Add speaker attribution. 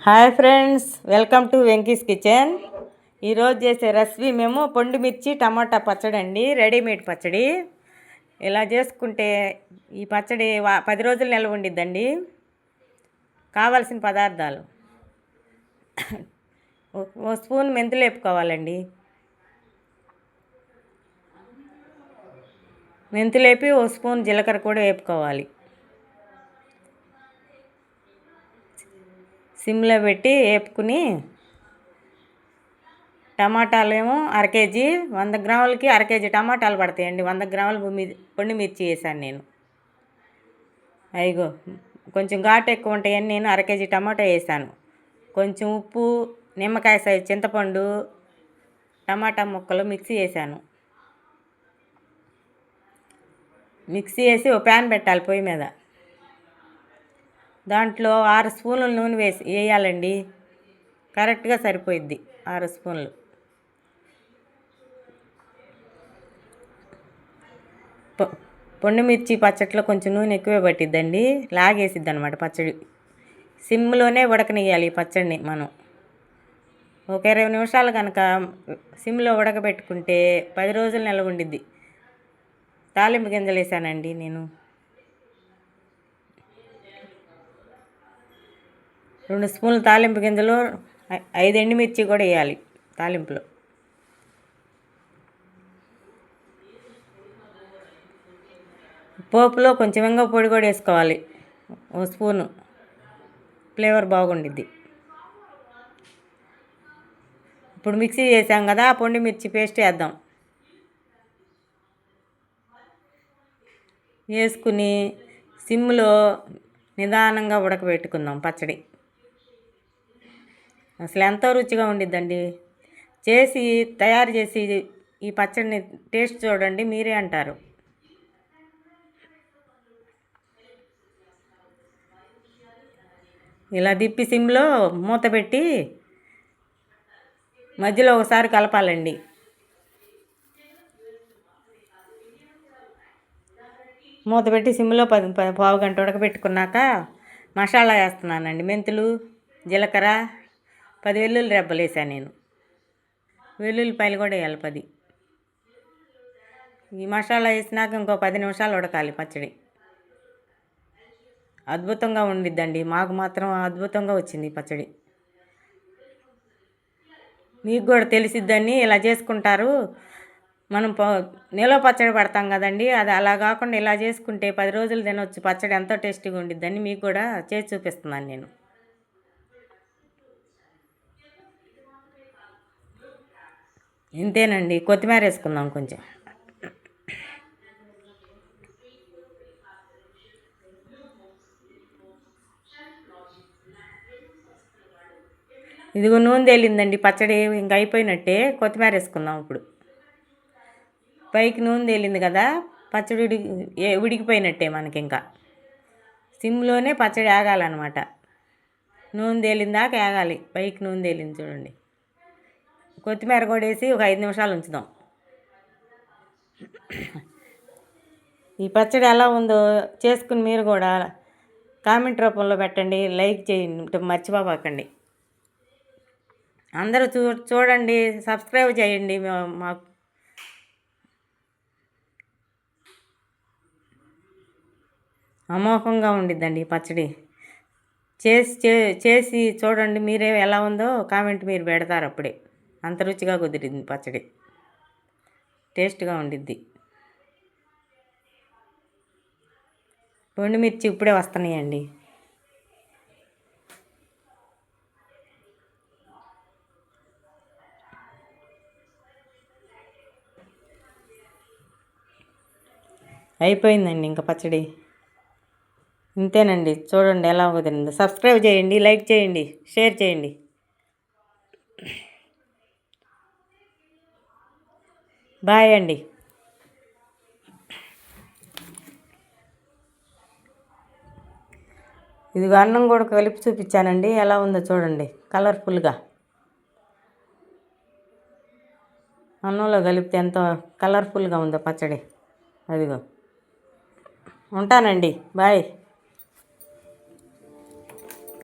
Speaker 1: Hi friends, welcome to Venky's kitchen. ఈరోజు చేసే recipe మేము పొండు మిర్చి టమాటా పచ్చడి అండి, రెడీమేడ్ పచ్చడి. ఇలా చేసుకుంటే ఈ పచ్చడి 10 రోజులు నిల్వ ఉండిద్దండి. కావాల్సిన పదార్థాలు: ఓ స్పూన్ మెంతులు వేపుకోవాలండి. మెంతులు వేపి ఓ స్పూన్ జీలకర్ర కూడా వేపుకోవాలి. సిమ్లో పెట్టి వేపుకుని, టమాటాలు ఏమో అర కేజీ, 100 గ్రాములకి అర కేజీ టమాటాలు పడతాయండి. 100 గ్రాములు పొండు మిర్చి వేసాను నేను. అయ్యో, కొంచెం ఘాటు ఎక్కువ ఉంటాయని నేను అర కేజీ టమాటా వేసాను. కొంచెం ఉప్పు, నిమ్మకాయ సైజు చింతపండు, టమాటా ముక్కలు మిక్సీ వేసాను. మిక్సీ వేసి ఒక ప్యాన్ పెట్టాలి పొయ్యి మీద. దాంట్లో 6 స్పూన్లు నూనె వేయాలండి. కరెక్ట్గా సరిపోయిద్ది 6 స్పూన్లు. పొండు మిర్చి పచ్చట్లో కొంచెం నూనె ఎక్కువే పట్టిద్దండి, లాగేసిద్ది అనమాట పచ్చడి. సిమ్లోనే ఉడకనియాలి ఈ పచ్చడిని మనం. ఒక 20 నిమిషాలు కనుక సిమ్లో ఉడకబెట్టుకుంటే 10 రోజులు నిల్వ ఉండిద్ది. తాలింపు గింజలు వేసానండి నేను. 2 స్పూన్లు తాలింపు గింజలు, 5 ఎండుమిర్చి కూడా వేయాలి తాలింపులో. పోపులో కొంచెం ఇంగ పొడి కూడా వేసుకోవాలి, ఓ స్పూను. ఫ్లేవర్ బాగుండిద్ది. ఇప్పుడు మిక్సీ చేసాం కదా, పొండు మిర్చి పేస్ట్ వేద్దాం. వేసుకుని సిమ్లో నిదానంగా ఉడకబెట్టుకుందాం పచ్చడి. అసలు ఎంతో రుచిగా ఉండిద్దండి. తయారు చేసి ఈ పచ్చడిని టేస్ట్ చూడండి, మీరే అంటారు. ఇలా దిప్పి సిమ్లో మూత పెట్టి మధ్యలో ఒకసారి కలపాలండి. మూత పెట్టి సిమ్లో పావు గంట ఉడకబెట్టుకున్నాక మసాలా వేస్తున్నానండి. మెంతులు, జీలకర్ర, 10 వెల్లుల్లి రెబ్బలు వేసాను నేను. వెల్లుల్లిపాయలు కూడా వేయాలి 10. ఈ మసాలా వేసినాక ఇంకో 10 నిమిషాలు ఉడకాలి పచ్చడి. అద్భుతంగా ఉండిద్దండి. మాకు మాత్రం అద్భుతంగా వచ్చింది ఈ పచ్చడి. మీకు కూడా తెలిసిద్దని ఇలా చేసుకుంటారు. మనం నిలవ పచ్చడి పడతాం కదండి, అది అలా కాకుండా ఇలా చేసుకుంటే 10 రోజులు తినొచ్చు. పచ్చడి ఎంతో టేస్టీగా ఉండిద్దని మీకు కూడా చేసి చూపిస్తున్నాను నేను. ఇంతేనండి, కొత్తిమీర వేసుకుందాం కొంచెం. ఇదిగో నూనె తేలిందండి పచ్చడి, ఇంకా అయిపోయినట్టే. కొత్తిమీర వేసుకుందాం ఇప్పుడు. పైకి నూనె తేలింది కదా, పచ్చడి ఉడికిపోయినట్టే మనకి. ఇంకా సిమ్లోనే పచ్చడి ఆగాలన్నమాట. నూనె తేలిందాక ఆగాలి. పైకి నూనె తేలింది చూడండి. కొత్తిమీర కూడా వేసి ఒక 5 నిమిషాలు ఉంచుదాం. ఈ పచ్చడి ఎలా ఉందో చేసుకుని మీరు కూడా కామెంట్ రూపంలో పెట్టండి, లైక్ చేయండి, మర్చిపోకండి. అందరూ చూడండి, సబ్స్క్రైబ్ చేయండి. మాకు అమోఘంగా ఉండిద్దండి ఈ పచ్చడి. చేసి చూడండి, మీరే ఎలా ఉందో కామెంట్ మీరు పెడతారు. అప్పుడే అంత రుచిగా కుదిరింది పచ్చడి, టేస్ట్గా ఉండిద్ది. పొండు మిర్చి ఇప్పుడే వస్తున్నాయండి. అయిపోయిందండి ఇంకా పచ్చడి. ఇంతేనండి, చూడండి ఎలా కుదిరింది. సబ్స్క్రైబ్ చేయండి, లైక్ చేయండి, షేర్ చేయండి. బాయ్ అండి. ఇదిగో అన్నం కూడా కలిపి చూపించానండి, ఎలా ఉందో చూడండి. కలర్ఫుల్గా అన్నంలో కలిపితే ఎంతో కలర్ఫుల్గా ఉందో పచ్చడి. అదిగో, ఉంటానండి, బాయ్.